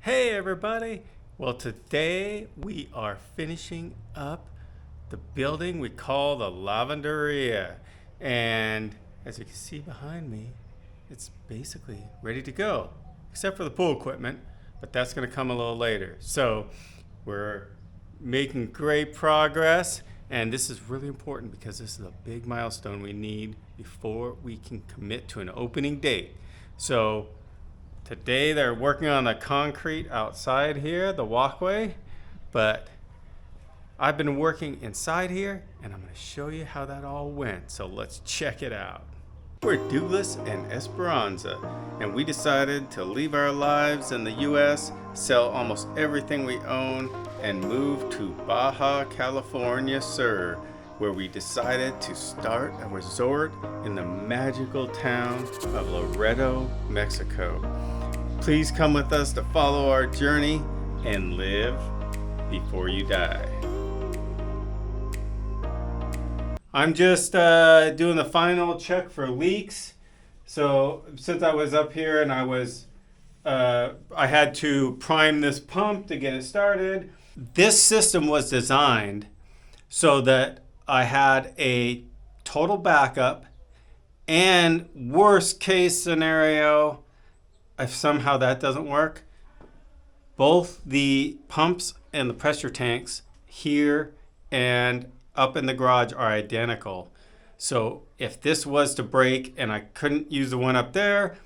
Hey everybody! Well, today we are finishing up the building we call the lavanderia. And as you can see behind me, it's basically ready to go, except for the pool equipment, but that's going to come a little later. So we're making great progress, and this is really important because this is a big milestone we need before we can commit to an opening date. So today they're working on the concrete outside here, the walkway, but I've been working inside here and I'm going to show you how that all went. So let's check it out. We're Dooglass and Esperanza, and we decided to leave our lives in the US, sell almost everything we own, and move to Baja California Sur, where we decided to start a resort in the magical town of Loreto, Mexico. Please come with us to follow our journey and live before you die. I'm just doing the final check for leaks. So since I was up here and I had to prime this pump to get it started. This system was designed so that I had a total backup, and worst case scenario, if somehow that doesn't work, both the pumps and the pressure tanks here and up in the garage are identical. So if this was to break and I couldn't use the one up there,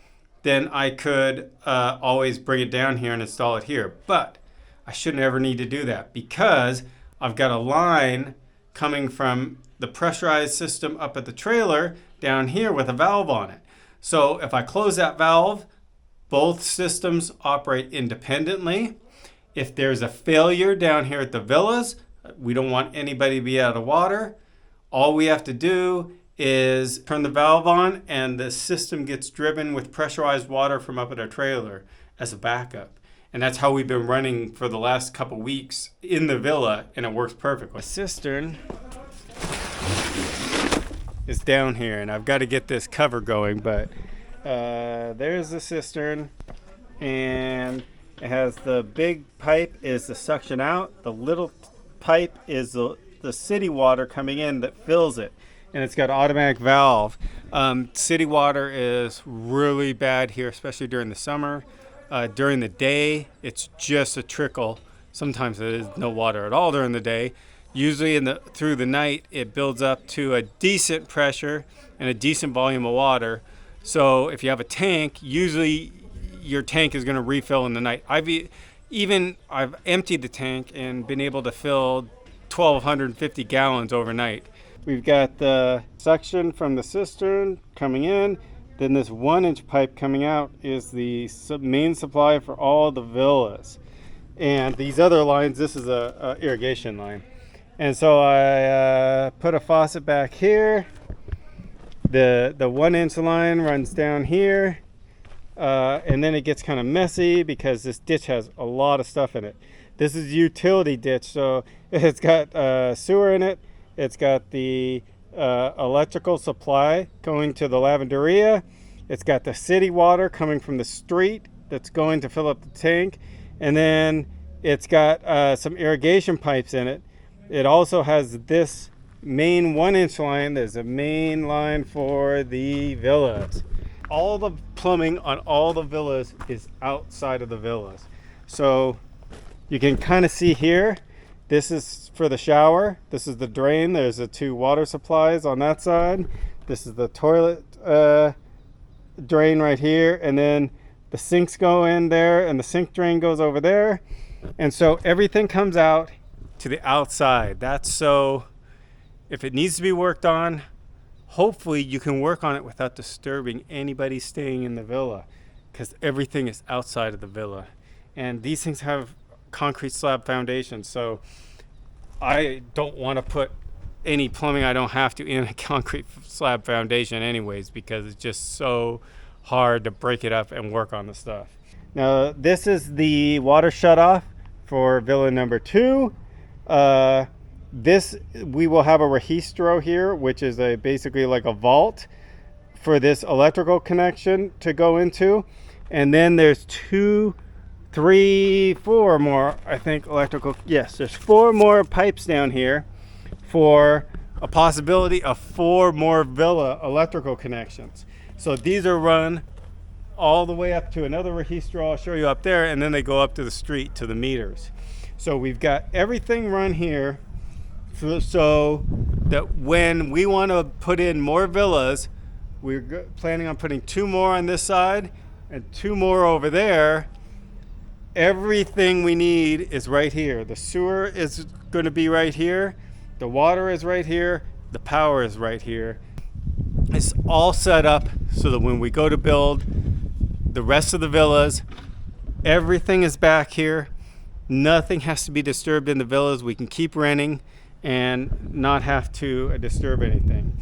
then I could always bring it down here and install it here. But I shouldn't ever need to do that because I've got a line coming from the pressurized system up at the trailer down here with a valve on it. So if I close that valve, both systems operate independently. If there's a failure down here at the villas, we don't want anybody to be out of water. All we have to do is turn the valve on and the system gets driven with pressurized water from up at our trailer as a backup. And that's how we've been running for the last couple weeks in the villa, and it works perfectly. The cistern is down here, and I've got to get this cover going, but there's the cistern, and it has the big pipe is the suction out. The little pipe is the city water coming in that fills it, and it's got an automatic valve. City water is really bad here, especially during the summer. During the day, it's just a trickle. Sometimes there is no water at all during the day. Usually through the night, it builds up to a decent pressure and a decent volume of water. So if you have a tank, usually your tank is going to refill in the night. I've emptied the tank and been able to fill 1,250 gallons overnight. We've got the suction from the cistern coming in. Then this 1-inch pipe coming out is the main supply for all the villas. And these other lines, this is a irrigation line. And so I put a faucet back here. The 1-inch line runs down here. And then it gets kind of messy because this ditch has a lot of stuff in it. This is a utility ditch, so it's got sewer in it. It's got the electrical supply going to the lavanderia. It's got the city water coming from the street that's going to fill up the tank. And then it's got some irrigation pipes in it. It also has this main 1-inch line. There's a main line for the villas. All the plumbing on all the villas is outside of the villas. So you can kind of see here, this is for the shower. This is the drain. There's the 2 water supplies on that side. This is the toilet drain right here. And then the sinks go in there and the sink drain goes over there. And so everything comes out to the outside. That's so if it needs to be worked on, hopefully you can work on it without disturbing anybody staying in the villa, because everything is outside of the villa. And these things have concrete slab foundations, so I don't want to put any plumbing I don't have to in a concrete slab foundation anyways, because it's just so hard to break it up and work on the stuff. Now this is the water shutoff for villa number 2. We will have a registro here, which is basically like a vault for this electrical connection to go into. And then there's 2 4 more, I think, electrical. Yes, there's 4 more pipes down here for a possibility of 4 more villa electrical connections. So these are run all the way up to another registro I'll show you up there, and then they go up to the street to the meters. So we've got everything run here so that when we want to put in more villas, we're planning on putting 2 more on this side and 2 more over there. Everything we need is right here. The sewer is going to be right here. The water is right here. The power is right here. It's all set up so that when we go to build the rest of the villas, everything is back here. Nothing has to be disturbed in the villas. We can keep renting and not have to disturb anything.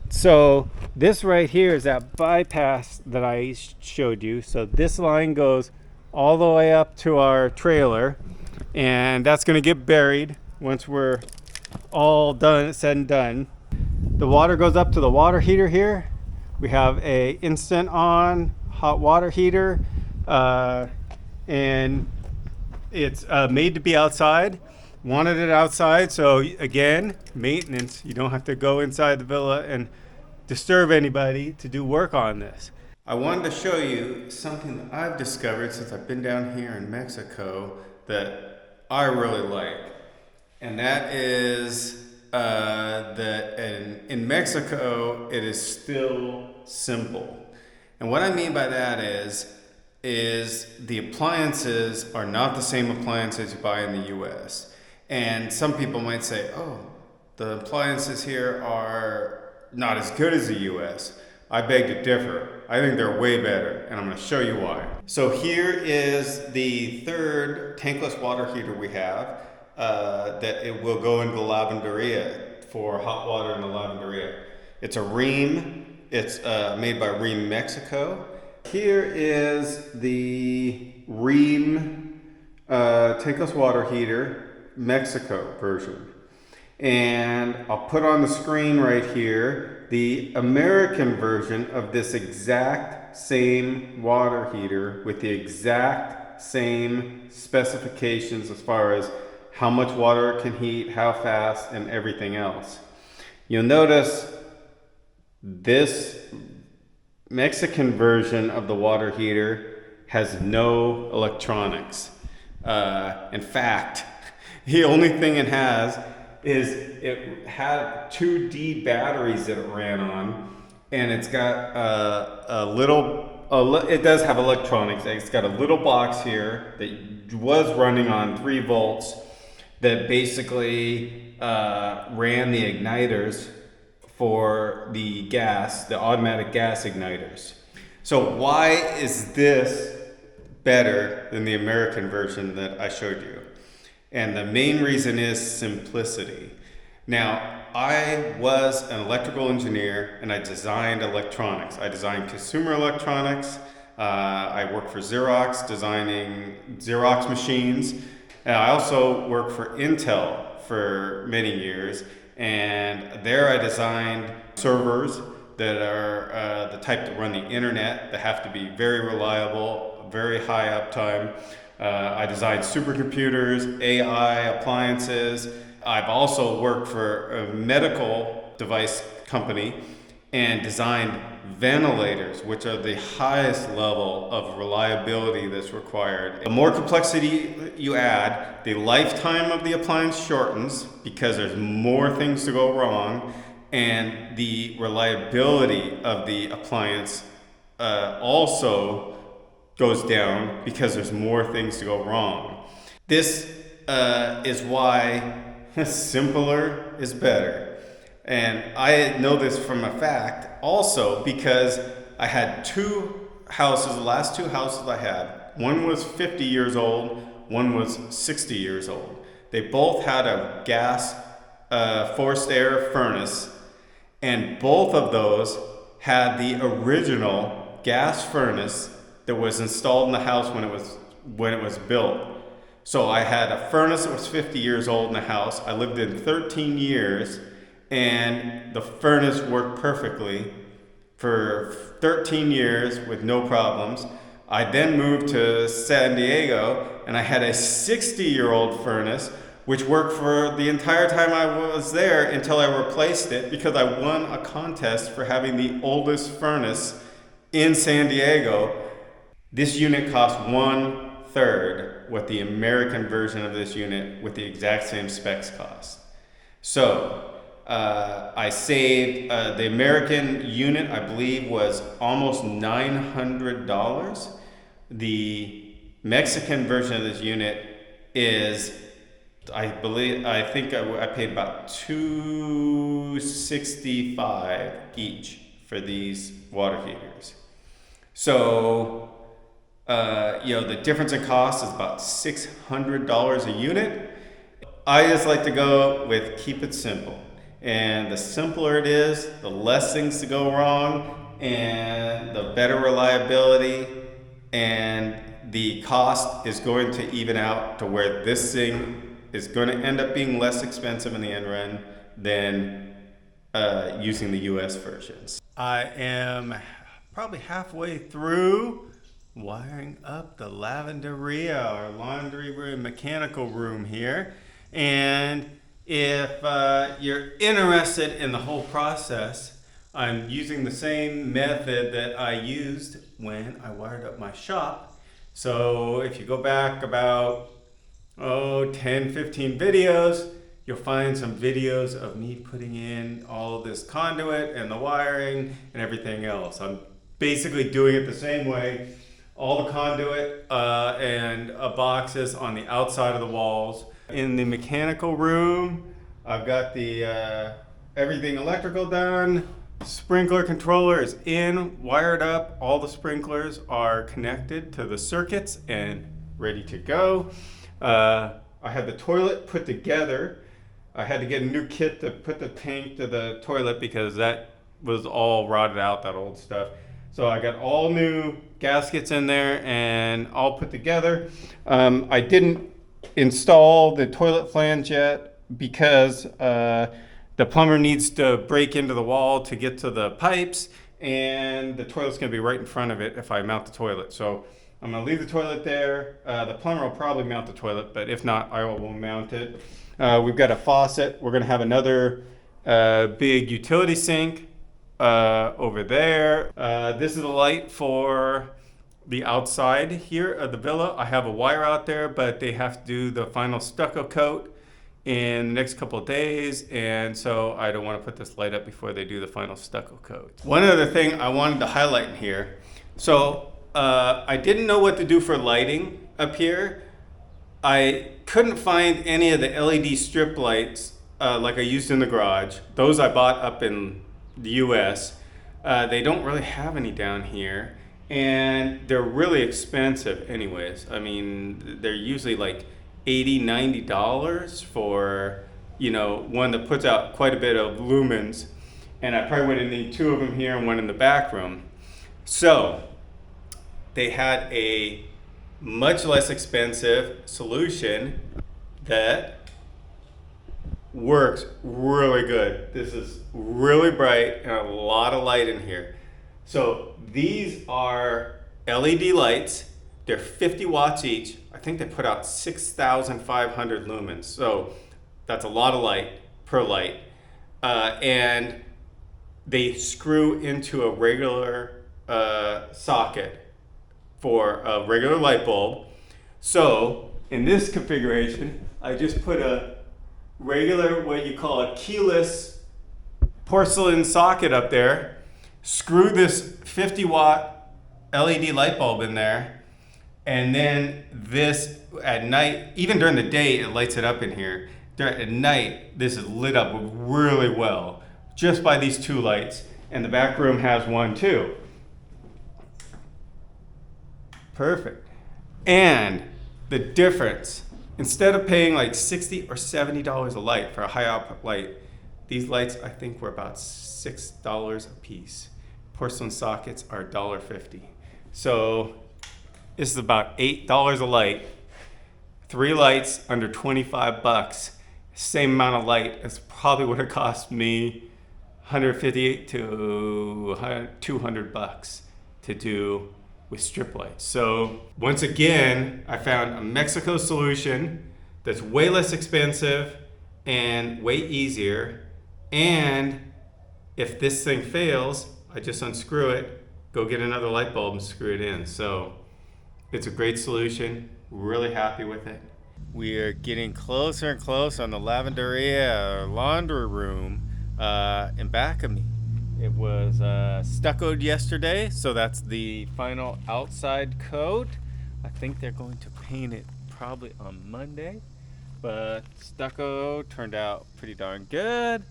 So this right here is that bypass that I showed you. So this line goes all the way up to our trailer, and that's going to get buried once we're all done, said and done. The water goes up to the water heater here. We have a instant on hot water heater, and it's made to be outside. Wanted it outside, so again, maintenance. You don't have to go inside the villa and disturb anybody to do work on this. I wanted to show you something that I've discovered since I've been down here in Mexico that I really like. And that is that in Mexico, it is still simple. And what I mean by that is the appliances are not the same appliances you buy in the US. And some people might say, oh, the appliances here are not as good as the US. I beg to differ. I think they're way better, and I'm going to show you why. So here is the 3rd tankless water heater we have that it will go into the lavanderia for hot water in the lavanderia. It's a Ream. It's made by Ream Mexico. Here is the Ream tankless water heater Mexico version. And I'll put on the screen right here the American version of this exact same water heater with the exact same specifications as far as how much water it can heat, how fast, and everything else. You'll notice this Mexican version of the water heater has no electronics. In fact, the only thing it has is it had 2D batteries that it ran on, and it's got it does have electronics. It's got a little box here that was running on 3 volts that basically ran the igniters for the gas, the automatic gas igniters. So why is this better than the American version that I showed you? And the main reason is simplicity. Now, I was an electrical engineer and I designed electronics. I designed consumer electronics. I worked for Xerox, designing Xerox machines. And I also worked for Intel for many years. And there I designed servers that are the type that run the internet, that have to be very reliable, very high uptime. I designed supercomputers, AI appliances. I've also worked for a medical device company and designed ventilators, which are the highest level of reliability that's required. The more complexity you add, the lifetime of the appliance shortens because there's more things to go wrong, and the reliability of the appliance also goes down because there's more things to go wrong. This is why simpler is better. And I know this from a fact also because I had 2 houses, the last 2 houses I had. One was 50 years old, one was 60 years old. They both had a gas forced air furnace, and both of those had the original gas furnace that was installed in the house when it was built. So I had a furnace that was 50 years old in the house. I lived in 13 years, and the furnace worked perfectly for 13 years with no problems. I then moved to San Diego and I had a 60-year-old furnace which worked for the entire time I was there until I replaced it because I won a contest for having the oldest furnace in San Diego. This unit cost 1/3 what the American version of this unit with the exact same specs cost. So I saved, the American unit I believe was almost $900. The Mexican version of this unit is, I think I paid about $265 each for these water heaters. So, the difference in cost is about $600 a unit. I just like to go with keep it simple. And the simpler it is, the less things to go wrong, and the better reliability, and the cost is going to even out to where this thing is going to end up being less expensive in the end run than using the US versions. I am probably halfway through wiring up the lavanderia, our laundry room, mechanical room here. And if you're interested in the whole process, I'm using the same method that I used when I wired up my shop. So if you go back about 10-15 videos, you'll find some videos of me putting in all of this conduit and the wiring and everything else. I'm basically doing it the same way. All the conduit and boxes on the outside of the walls. In the mechanical room, I've got the everything electrical done. Sprinkler controller is in, wired up. All the sprinklers are connected to the circuits and ready to go. I had the toilet put together. I had to get a new kit to put the tank to the toilet because that was all rotted out, that old stuff. So I got all new gaskets in there and all put together. I didn't install the toilet flange yet because the plumber needs to break into the wall to get to the pipes, and the toilet's gonna be right in front of it if I mount the toilet. So I'm gonna leave the toilet there. The plumber will probably mount the toilet, but if not, I will mount it. We've got a faucet. We're gonna have another big utility sink over there. This is a light for the outside here of the villa. I have a wire out there, but they have to do the final stucco coat in the next couple of days, and so I don't want to put this light up before they do the final stucco coat. One other thing I wanted to highlight in here. So I didn't know what to do for lighting up here. I couldn't find any of the LED strip lights like I used in the garage. Those I bought up in the US. They don't really have any down here, and they're really expensive anyways. I mean, they're usually like $80-90 for, one that puts out quite a bit of lumens, and I probably would need 2 of them here and 1 in the back room. So they had a much less expensive solution that works really good. This is really bright and a lot of light in here. So these are LED lights. They're 50 watts each. I think they put out 6,500 lumens. So that's a lot of light per light. And they screw into a regular socket for a regular light bulb. So in this configuration, I just put a regular, what you call a keyless porcelain socket up there, screw this 50 watt LED light bulb in there, and then this at night, even during the day, it lights it up in here. At night, this is lit up really well just by these 2 lights, and the back room has 1 too. Perfect. And the difference, instead of paying like $60 or $70 a light for a high output light, these lights I think were about $6 a piece. Porcelain sockets are $1.50. So this is about $8 a light. 3 lights under 25 bucks. Same amount of light as probably would have cost me $158 to $200 to do with strip lights. So once again, I found a Mexico solution that's way less expensive and way easier. And if this thing fails, I just unscrew it, go get another light bulb and screw it in. So it's a great solution. Really happy with it. We are getting closer and closer on the lavanderia, laundry room, in back of me. It was stuccoed yesterday, so that's the final outside coat. I think they're going to paint it probably on Monday, but stucco turned out pretty darn good.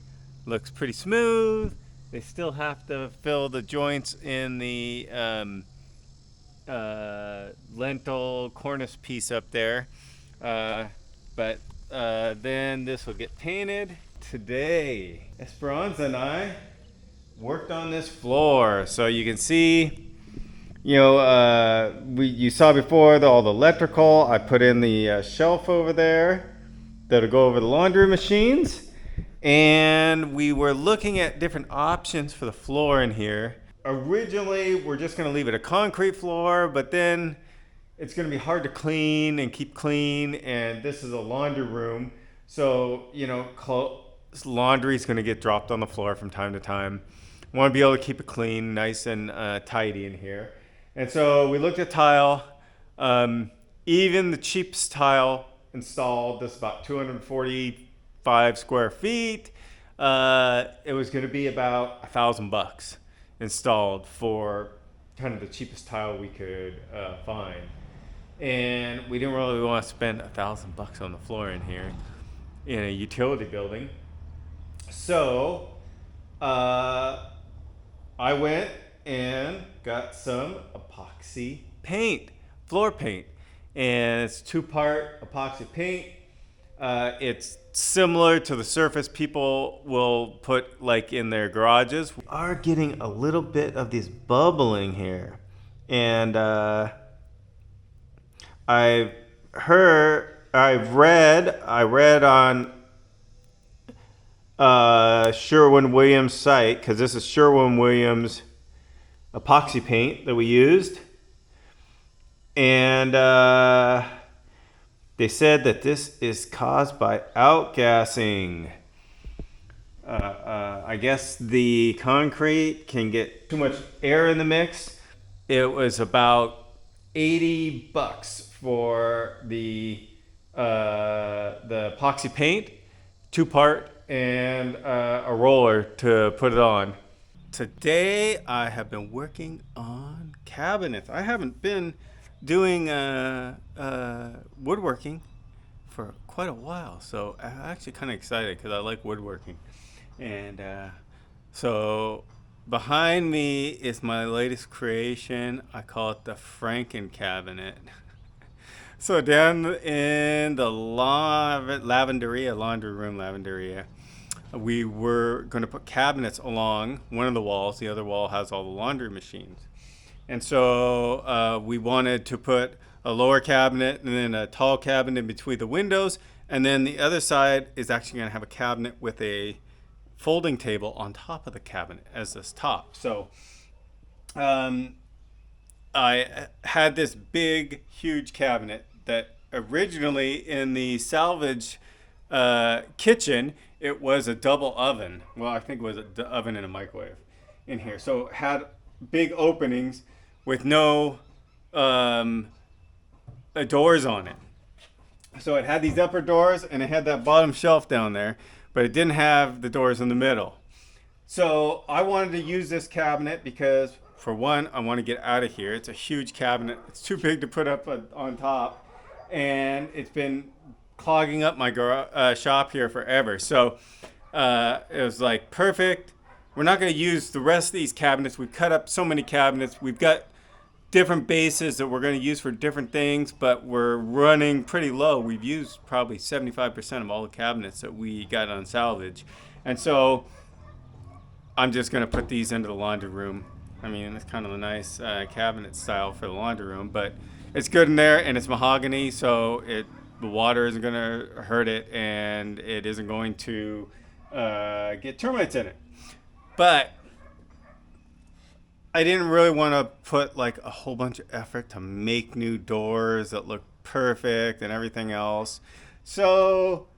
Looks pretty smooth. They still have to fill the joints in the lentil cornice piece up there, but then this will get painted. Today, Esperanza and I worked on this floor, so you can see, you saw before all the electrical. I put in the shelf over there that'll go over the laundry machines, and we were looking at different options for the floor in here. Originally, we're just going to leave it a concrete floor, but then it's going to be hard to clean and keep clean, and this is a laundry room, so laundry is going to get dropped on the floor from time to time. Want to be able to keep it clean, nice and tidy in here. And so we looked at tile. Even the cheapest tile installed, this is about 245 square feet. It was going to be about $1,000 installed for kind of the cheapest tile we could find. And we didn't really want to spend $1,000 on the floor in here in a utility building. So I went and got some epoxy paint, floor paint, and it's 2-part epoxy paint. It's similar to the surface people will put like in their garages. We are getting a little bit of this bubbling here, and I read on Sherwin-Williams site, because this is Sherwin-Williams epoxy paint that we used, and they said that this is caused by outgassing. I guess the concrete can get too much air in the mix. It was about $80 for the epoxy paint, 2-part, and a roller to put it on. Today I have been working on cabinets. I haven't been doing woodworking for quite a while, so I'm actually kind of excited because I like woodworking. And so behind me is my latest creation. I call it the Franken cabinet. So down in the lavanderia, laundry room lavanderia, we were going to put cabinets along one of the walls. The other wall has all the laundry machines. And so we wanted to put a lower cabinet and then a tall cabinet in between the windows. And then the other side is actually going to have a cabinet with a folding table on top of the cabinet as this top. So I had this big, huge cabinet that originally in the salvage kitchen, it was a double oven. Well, I think it was an oven and a microwave in here. So it had big openings with no doors on it. So it had these upper doors and it had that bottom shelf down there, but it didn't have the doors in the middle. So I wanted to use this cabinet because, for one, I want to get out of here. It's a huge cabinet. It's too big to put up on top, and it's been clogging up my shop here forever. So it was like perfect. We're not going to use the rest of these cabinets. We've cut up so many cabinets. We've got different bases that we're going to use for different things, but we're running pretty low. We've used probably 75% of all the cabinets that we got on salvage. And so I'm just going to put these into the laundry room. I mean, it's kind of a nice cabinet style for the laundry room, but it's good in there, and it's mahogany, so the water isn't going to hurt it, and it isn't going to get termites in it. But I didn't really want to put like a whole bunch of effort to make new doors that look perfect and everything else. So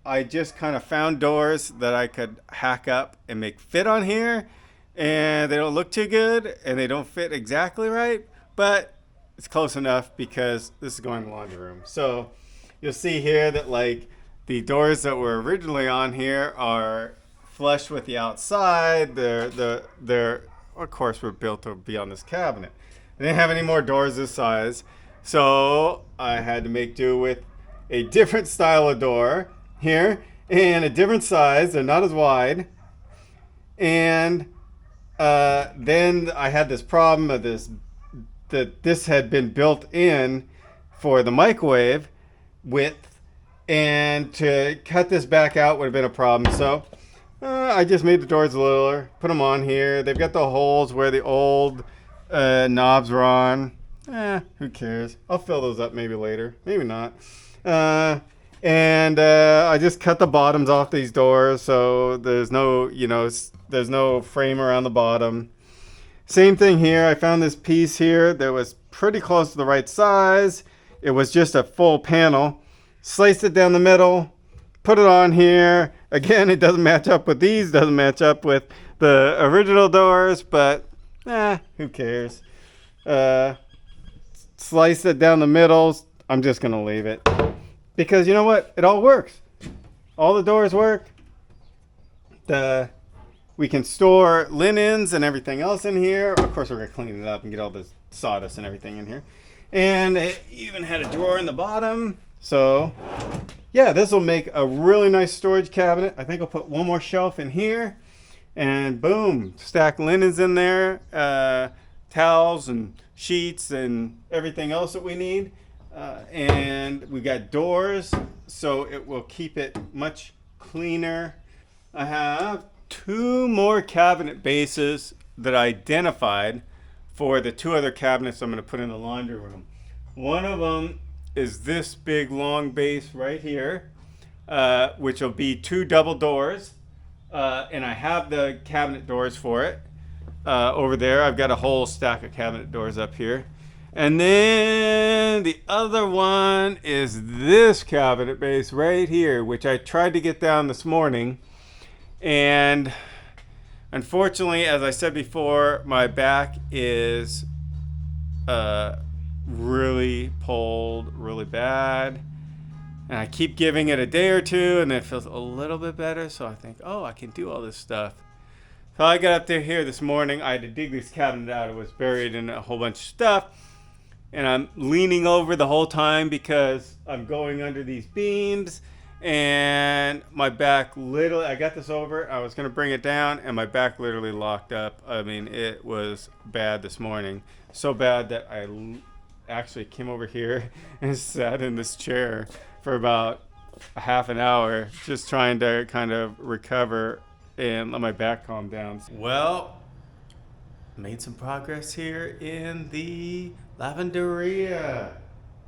I just kind of found doors that I could hack up and make fit on here. And they don't look too good and they don't fit exactly right, but it's close enough because this is going in the laundry room. So you'll see here that like the doors that were originally on here are flush with the outside. They're of course were built to be on this cabinet. I didn't have any more doors this size, so I had to make do with a different style of door here and a different size. They're not as wide. And then I had this problem of this had been built in for the microwave width, and to cut this back out would have been a problem. So I just made the doors littler, put them on here. They've got the holes where the old knobs were on. Who cares? I'll fill those up maybe later, maybe not. And I just cut the bottoms off these doors, so there's no, there's no frame around the bottom. Same thing here. I found this piece here that was pretty close to the right size. It was just a full panel. Sliced it down the middle, put it on here. Again, it doesn't match up with these, doesn't match up with the original doors, but who cares? Slice it down the middle. I'm just gonna leave it because you know what? It all works. All the doors work. We can store linens and everything else in here. Of course, we're gonna clean it up and get all this sawdust and everything in here. And it even had a drawer in the bottom. So yeah, this will make a really nice storage cabinet. I think I'll put one more shelf in here and boom, stack linens in there, towels and sheets and everything else that we need. And we got doors, so it will keep it much cleaner. I have 2 more cabinet bases that I identified for the 2 other cabinets I'm going to put in the laundry room. One of them is this big long base right here, which will be 2 double doors, and I have the cabinet doors for it over there. I've got a whole stack of cabinet doors up here. And then the other one is this cabinet base right here, which I tried to get down this morning. And unfortunately, as I said before, my back is really pulled really bad. And I keep giving it a day or two, and then it feels a little bit better. So I think, oh, I can do all this stuff. So I got up there here this morning. I had to dig this cabinet out. It was buried in a whole bunch of stuff. And I'm leaning over the whole time because I'm going under these beams. And my back literally, I got this over, I was going to bring it down, and my back literally locked up. I mean, it was bad this morning. So bad that I actually came over here and sat in this chair for about a half an hour, just trying to kind of recover and let my back calm down. Well, made some progress here in the lavanderia.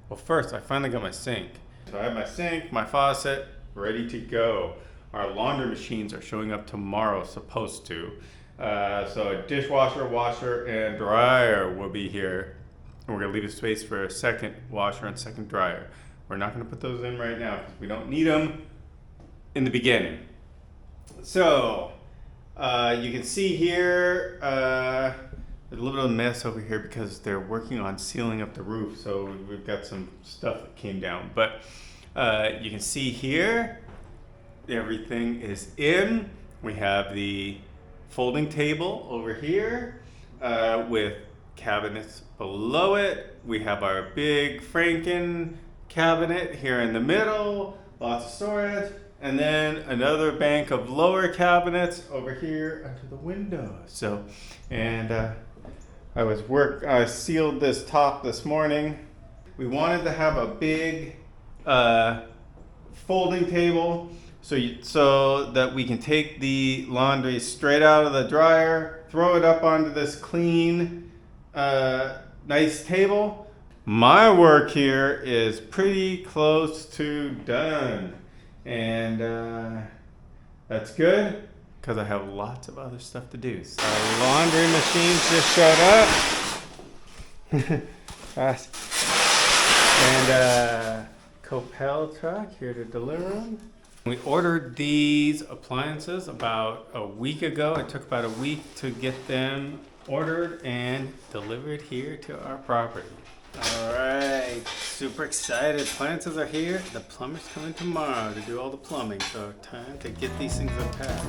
Well, first, I finally got my sink. So I have my sink, my faucet, ready to go. Our laundry machines are showing up tomorrow, supposed to. So a dishwasher, washer, and dryer will be here. And we're gonna leave a space for a second washer and second dryer. We're not gonna put those in right now because we don't need them in the beginning. So you can see here, there's a little bit of a mess over here because they're working on sealing up the roof. So we've got some stuff that came down. But you can see here, everything is in. We have the folding table over here with cabinets below it. We have our big Franken cabinet here in the middle, lots of storage. And then another bank of lower cabinets over here under the window. So, and I sealed this top this morning. We wanted to have a big folding table so that we can take the laundry straight out of the dryer, throw it up onto this clean, nice table. My work here is pretty close to done. And that's good because I have lots of other stuff to do. So laundry machines just showed up. Fast. And Copel truck here to deliver them. We ordered these appliances about a week ago. It took about a week to get them ordered and delivered here to our property. All right, super excited. Appliances are here. The plumber's coming tomorrow to do all the plumbing, so time to get these things unpacked.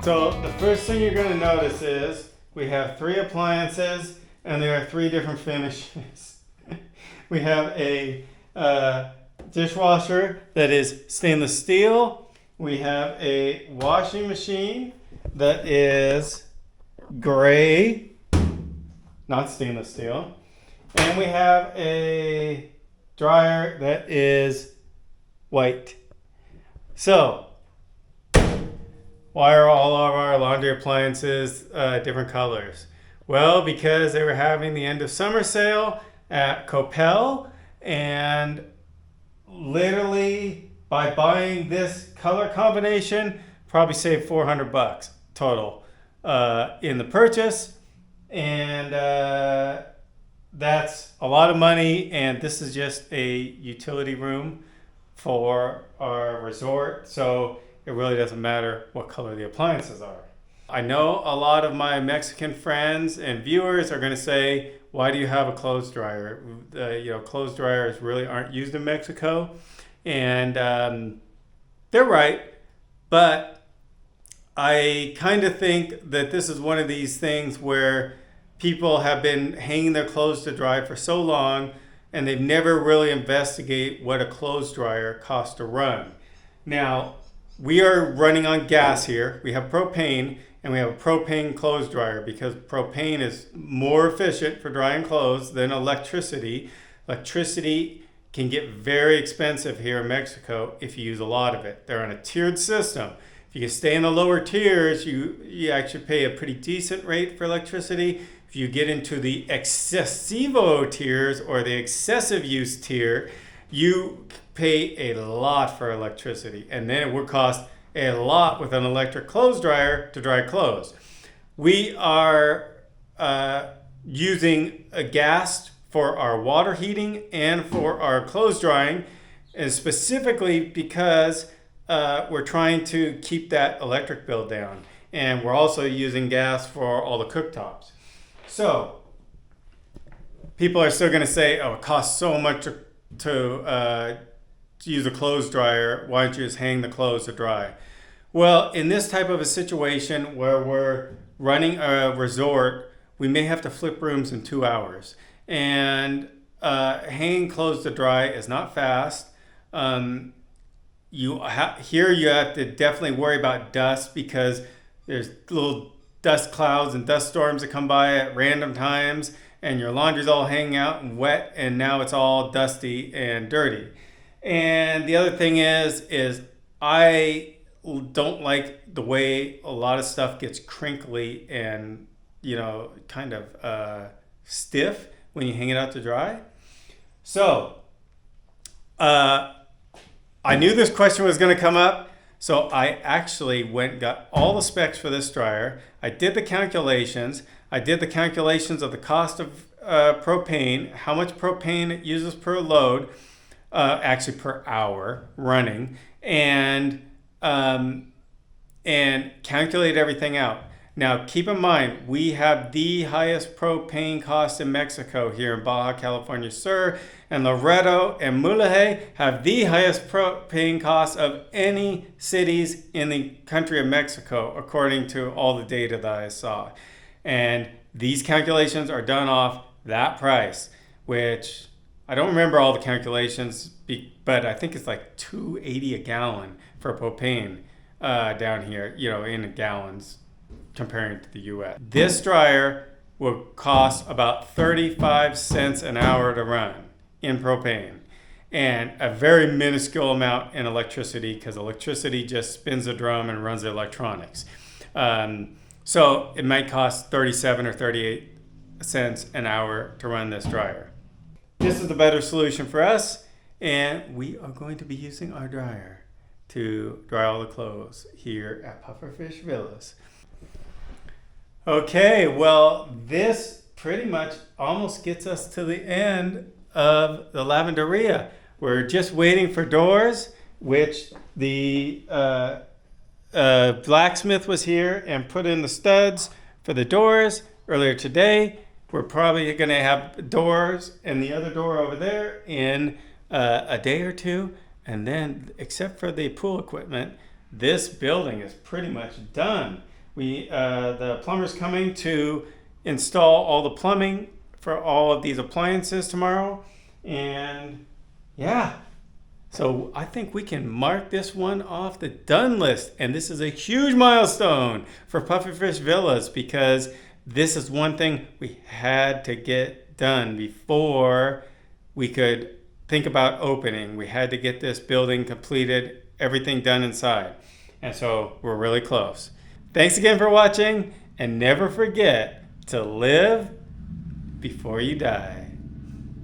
So the first thing you're going to notice is we have 3 appliances and there are 3 different finishes. We have a dishwasher that is stainless steel. We have a washing machine that is gray, not stainless steel. And we have a dryer that is white. So, why are all of our laundry appliances different colors? Well, because they were having the end of summer sale at Copel, and literally by buying this color combination, probably saved $400 total in the purchase. And that's a lot of money, and this is just a utility room for our resort, so it really doesn't matter what color the appliances are. I know a lot of my Mexican friends and viewers are going to say, why do you have a clothes dryer? Clothes dryers really aren't used in Mexico. And they're right, but I kind of think that this is one of these things where people have been hanging their clothes to dry for so long and they've never really investigated what a clothes dryer costs to run. Now, we are running on gas here. We have propane, and we have a propane clothes dryer because propane is more efficient for drying clothes than electricity. Electricity can get very expensive here in Mexico if you use a lot of it. They're on a tiered system. If you can stay in the lower tiers, you actually pay a pretty decent rate for electricity. If you get into the excessivo tiers or the excessive use tier, you pay a lot for electricity, and then it would cost a lot with an electric clothes dryer to dry clothes. We are using a gas for our water heating and for our clothes drying, and specifically because we're trying to keep that electric bill down, and we're also using gas for all the cooktops. So people are still going to say, oh, it costs so much to use a clothes dryer, why don't you just hang the clothes to dry? Well, in this type of a situation where we're running a resort, we may have to flip rooms in 2 hours. And hanging clothes to dry is not fast. Here you have to definitely worry about dust because there's little dust clouds and dust storms that come by at random times, and your laundry's all hanging out and wet, and now it's all dusty and dirty. And the other thing is I don't like the way a lot of stuff gets crinkly and, kind of stiff when you hang it out to dry. So I knew this question was going to come up. So I actually went and got all the specs for this dryer. I did the calculations. I did the calculations of the cost of propane, how much propane it uses per load, actually per hour running, and calculate everything out. Now, keep in mind, we have the highest propane cost in Mexico here in Baja California Sur, and Loreto and Mulegé have the highest propane costs of any cities in the country of Mexico, according to all the data that I saw. And these calculations are done off that price, which I don't remember all the calculations, but I think it's like $2.80 a gallon for propane down here, in gallons, comparing to the US. This dryer will cost about 35 cents an hour to run in propane, and a very minuscule amount in electricity because electricity just spins a drum and runs the electronics. So it might cost 37 or 38 cents an hour to run this dryer. This is the better solution for us, and we are going to be using our dryer to dry all the clothes here at Pufferfish Villas. Okay, well, this pretty much almost gets us to the end of the lavanderia. We're just waiting for doors, which the blacksmith was here and put in the studs for the doors earlier today. We're probably going to have doors and the other door over there in a day or two. And then, except for the pool equipment, this building is pretty much done. The plumber's coming to install all the plumbing for all of these appliances tomorrow. And yeah, so I think we can mark this one off the done list. And this is a huge milestone for Pufferfish Villas because this is one thing we had to get done before we could think about opening. We had to get this building completed, everything done inside. And so we're really close. Thanks again for watching, and never forget to live before you die.